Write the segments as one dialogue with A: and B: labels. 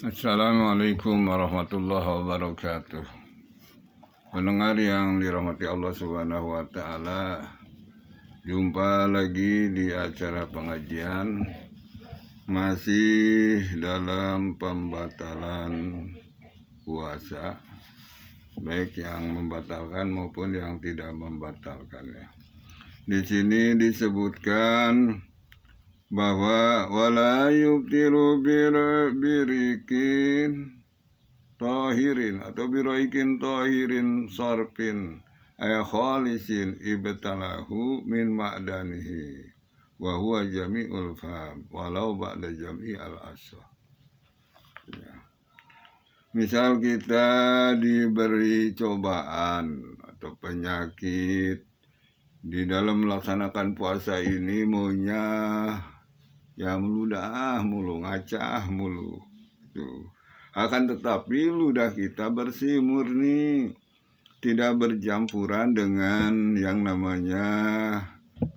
A: Assalamualaikum warahmatullahi wabarakatuh. Pendengar yang dirahmati Allah Subhanahu wa taala, jumpa lagi di acara pengajian masih dalam pembatalan puasa, baik yang membatalkan maupun yang tidak membatalkan ya. Di sini disebutkan bahwa wala yubtilu birikin tahirin atau biroikin tahirin sarfin ay khalisin ibtalahu min ma'danihi wa huwa jami'ul faham walau ba'da jam'i al-asah. Ya. Misal kita diberi cobaan atau penyakit di dalam melaksanakan puasa ini, maunya ya meludah mulu, ngacah mulu tuh. Akan tetapi ludah kita bersih murni, tidak bercampuran dengan yang namanya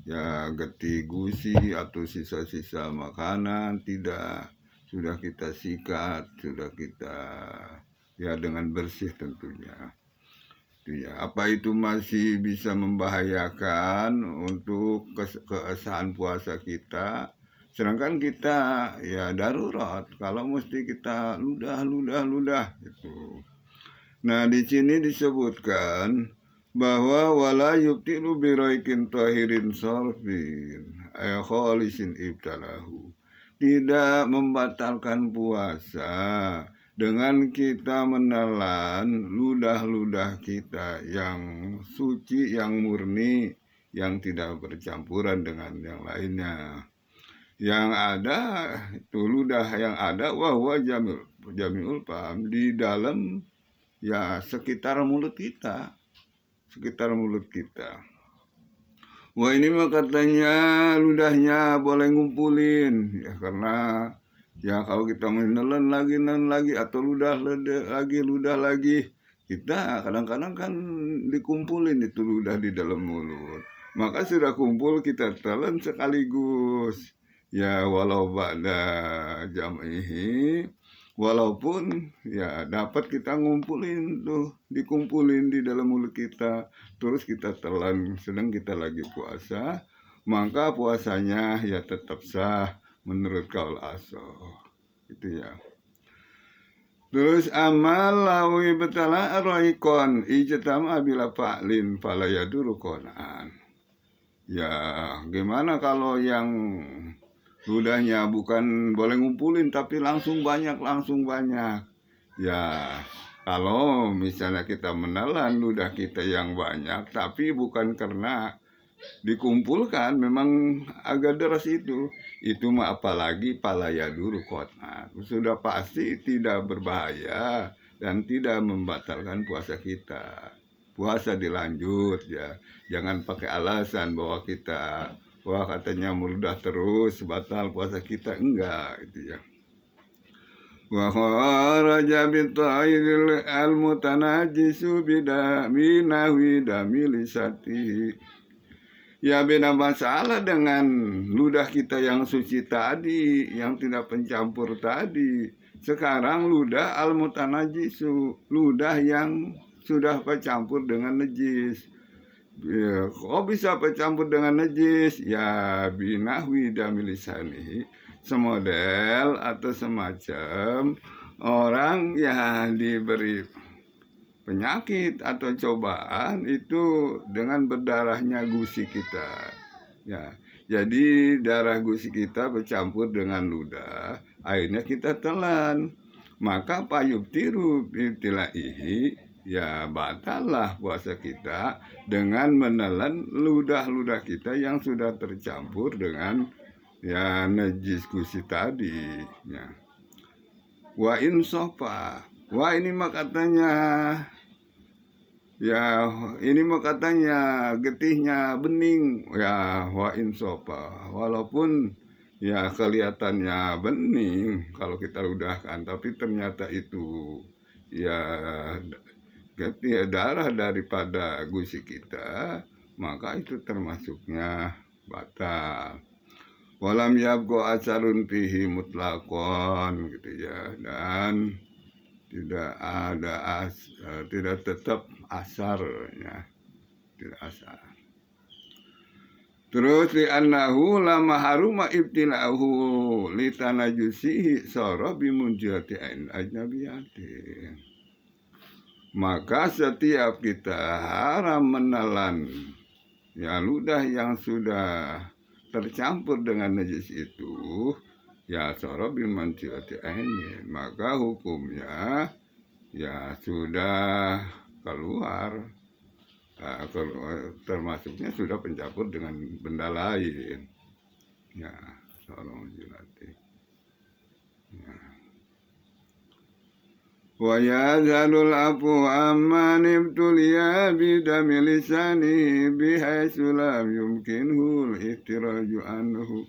A: ya getih gusi atau sisa-sisa makanan, tidak. Sudah kita sikat, sudah kita ya dengan bersih tentunya. Ya, apa itu masih bisa membahayakan untuk keabsahan puasa kita? Sedangkan kita ya darurat kalau mesti kita ludah gitu. Nah, di sini disebutkan bahwa wala yubtilu biraikin tahirin sarfin ay khalisin ibtalahu. Tidak membatalkan puasa dengan kita menelan ludah-ludah kita yang suci, yang murni, yang tidak bercampuran dengan yang lainnya. Yang ada itu ludah yang ada wahwa jami'ul faham, di dalam ya sekitar mulut kita, Wah, ini mah katanya ludahnya boleh ngumpulin ya, karena ya kalau kita menelan lagi atau ludah lagi, kita kadang-kadang kan dikumpulin itu ludah di dalam mulut. Maka sudah kumpul kita telan sekaligus. Ya walau ba'da jam'ihi, walaupun ya dapat kita ngumpulin tuh, dikumpulin di dalam mulut kita, terus kita telan sedang kita lagi puasa, maka puasanya ya tetap sah menurut kaul asoh itu ya. Terus amal lawi betala roikon ijtam abila fa'lin fala yaduru konan. Ya gimana kalau yang ludahnya bukan boleh ngumpulin tapi langsung banyak. Ya kalau misalnya kita menelan ludah kita yang banyak tapi bukan karena dikumpulkan, memang agak deras itu mah apalagi palaya dulu kota, sudah pasti tidak berbahaya dan tidak membatalkan puasa kita. Puasa dilanjut ya, jangan pakai alasan bahwa kita wah katanya mudah terus batal puasa kita, enggak itu ya. Wa kharaja bita'il al-mutanajisu bidaminawi damilisati. Ya beda masalah dengan ludah kita yang suci tadi, yang tidak pencampur tadi. Sekarang ludah al-mutanajisu, ludah yang sudah bercampur dengan najis. Ya, kok bisa bercampur dengan najis? Ya binahwi damilisani, semodel atau semacam orang yang diberi penyakit atau cobaan itu dengan berdarahnya gusi kita. Ya, jadi darah gusi kita bercampur dengan ludah, akhirnya kita telan. Maka payub tiru ibtilaihi, ya batallah puasa kita dengan menelan ludah-ludah kita yang sudah tercampur dengan ya najis gusi tadi. Ya. Wa insofa, wah ini mah katanya ya ini mah katanya getihnya bening ya, wa insofa, walaupun ya kelihatannya bening kalau kita udahkan, tapi ternyata itu ya getih darah daripada gusi kita, maka itu termasuknya batal. walam yabqa asarun fihi mutlaqon gitu ya, dan tidak tetap asarnya, tidak asar. Terus li annahu lama haruma ibtila'uhu li tanajusihi sara bimunjati ain ajnabiyatin. Maka setiap kita haram menelan ya ludah yang sudah tercampur dengan najis itu, ya sara bimunjati ain, maka hukumnya ya sudah keluar. Termasuknya sudah pencampur dengan benda lain ya, tolong jilati ya. Wa yazalul afu amman ibtuliya bidami lisanihi bihaitsu lam yumkinhu al-ihtiraju anhu.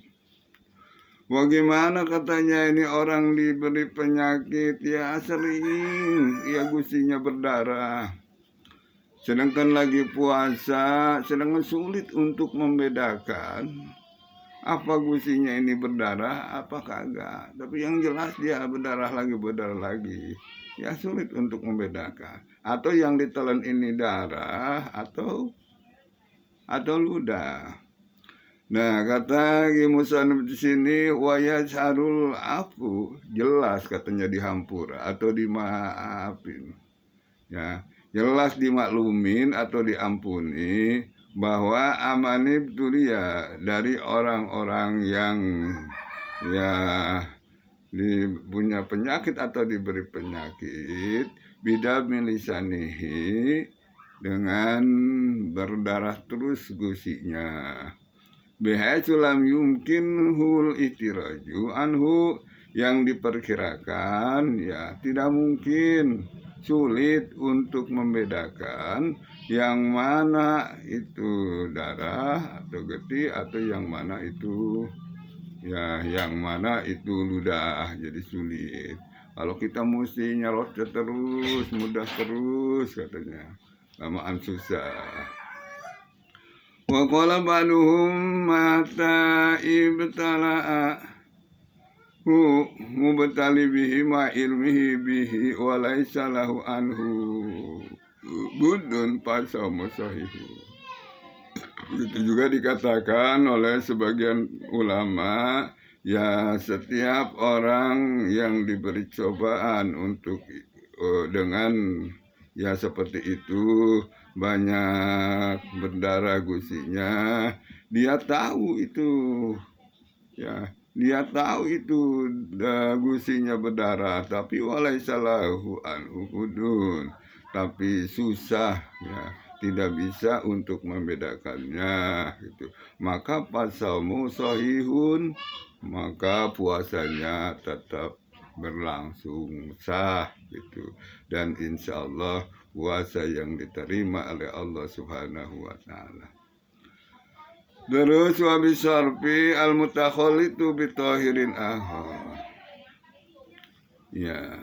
A: Bagaimana katanya ini orang diberi penyakit ya sering ya gusinya berdarah, sedangkan lagi puasa, sedangkan sulit untuk membedakan apa gusinya ini berdarah, apa kagak. Tapi yang jelas dia berdarah lagi, ya sulit untuk membedakan. Atau yang ditelan ini darah atau ludah. Nah, kata Musanif di sini wayasharul afu, jelas katanya dihampura atau dimaafin. Ya, jelas dimaklumin atau diampuni bahwa amanib tulia dari orang-orang yang ya punya penyakit atau diberi penyakit bidami lisanihi, dengan berdarah terus gusinya, bihaitsu lam yumkin hul ihtiraju anhu, yang diperkirakan ya tidak mungkin, sulit untuk membedakan yang mana itu darah atau getih atau yang mana itu ya, yang mana itu ludah. Jadi sulit kalau kita mesti nyalotnya terus, mudah terus katanya, lamaan susah. Wa qala ba'duhum mata ibtala'a mubtali bihi ma ilmihi bihi wa laisa lahu anhu budun fasamu sahihu. Itu juga dikatakan oleh sebagian ulama, ya setiap orang yang diberi cobaan untuk dengan ya seperti itu, banyak berdarah gusinya, dia tahu itu ya, dia tahu itu gusinya berdarah, tapi walaisalahu anhu hudun, tapi susah ya, tidak bisa untuk membedakannya gitu. Maka pasamu sahihun, maka puasanya tetap berlangsung sah gitu, dan insya Allah puasa yang diterima oleh Allah Subhanahu wa Ta'ala. Terus wabisarfi al-mutakhalitu bitahirin ahar. Ya,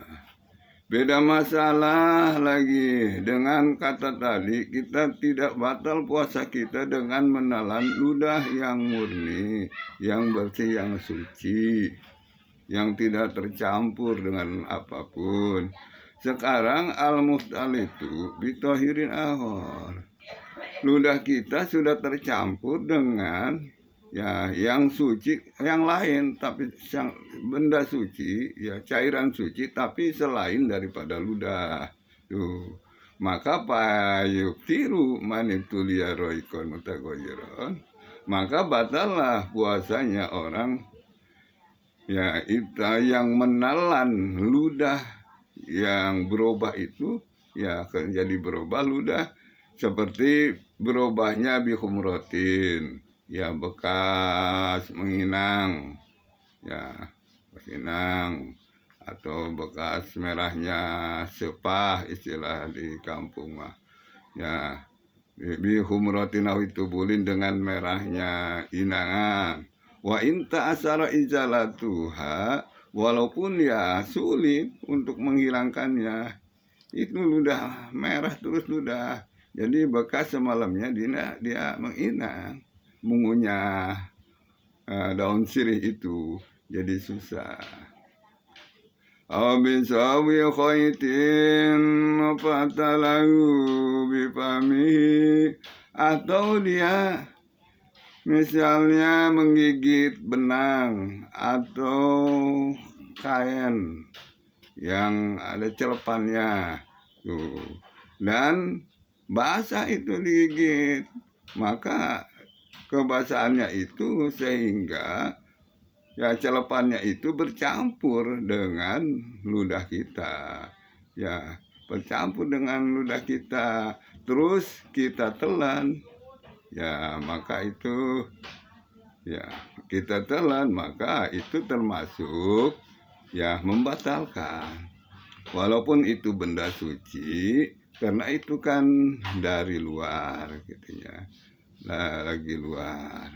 A: beda masalah lagi dengan kata tadi, kita tidak batal puasa kita dengan menelan ludah yang murni, yang bersih, yang suci, yang tidak tercampur dengan apapun. Sekarang al-mustalitu bitahirin ahar, ludah kita sudah tercampur dengan ya yang suci yang lain, tapi yang benda suci ya, cairan suci tapi selain daripada ludah tuh, maka payuktiru manitulia roikon mutagoyiron, maka batallah puasanya orang ya itu yang menelan ludah yang berubah itu ya, jadi berubah ludah, seperti berubahnya bihumrotin ya, bekas menginang ya, menginang, atau bekas merahnya sepah istilah di kampung mah ya, bihumrotin itu bulin, dengan merahnya inangan. Wa inta asara izalatuha, walaupun ya sulit untuk menghilangkannya, itu ludah merah terus ludah, jadi bekas semalamnya dia menginang, mengunyah daun sirih itu jadi susah. Abisawi khaitin fatalahu bifamihi, atau dia misalnya menggigit benang atau kain yang ada celepannya tuh, dan basah itu digigit, maka kebasahannya itu sehingga ya celepannya itu bercampur dengan ludah kita, ya bercampur dengan ludah kita, terus kita telan, ya maka itu ya kita telan, maka itu termasuk ya membatalkan, walaupun itu benda suci, karena itu kan dari luar gitu ya, lagi luar.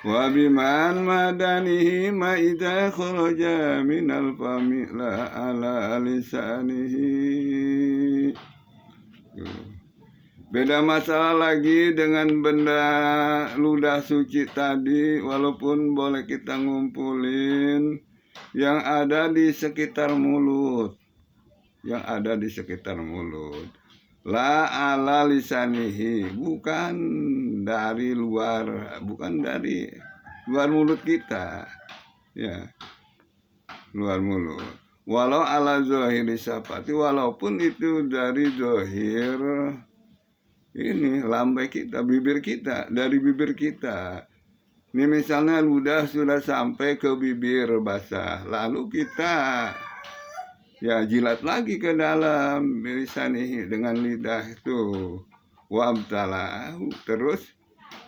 A: Wa biman madanihi ma idza kharaja minal fami la ala lisanihi. Beda masalah lagi dengan benda ludah suci tadi, walaupun boleh kita ngumpulin yang ada di sekitar mulut, yang ada di sekitar mulut. La ala lisanihi, bukan dari luar, bukan dari luar mulut kita, ya luar mulut. Walau ala zahiri syafati, walaupun itu dari zahir ini lambai kita, bibir kita, dari bibir kita. Ini misalnya ludah sudah sampai ke bibir basah, lalu kita ya jilat lagi ke dalam lisanihi dengan lidah itu, wabtalahu, terus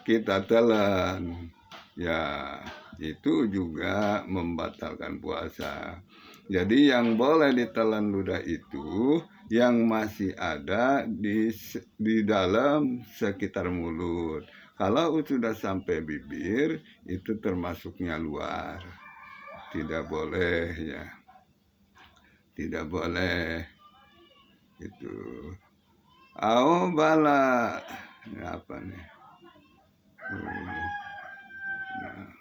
A: kita telan, ya itu juga membatalkan puasa. Jadi yang boleh ditelan ludah itu yang masih ada di dalam sekitar mulut. Kalau sudah sampai bibir itu termasuknya luar, tidak boleh ya. Tidak boleh itu. Bala apa nih? Nah.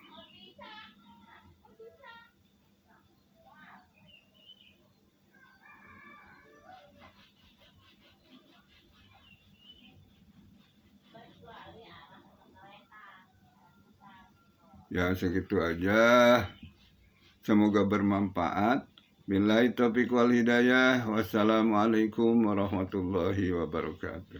A: Ya segitu aja. Semoga bermanfaat. Billahi taufiq wal hidayah. Wassalamualaikum warahmatullahi wabarakatuh.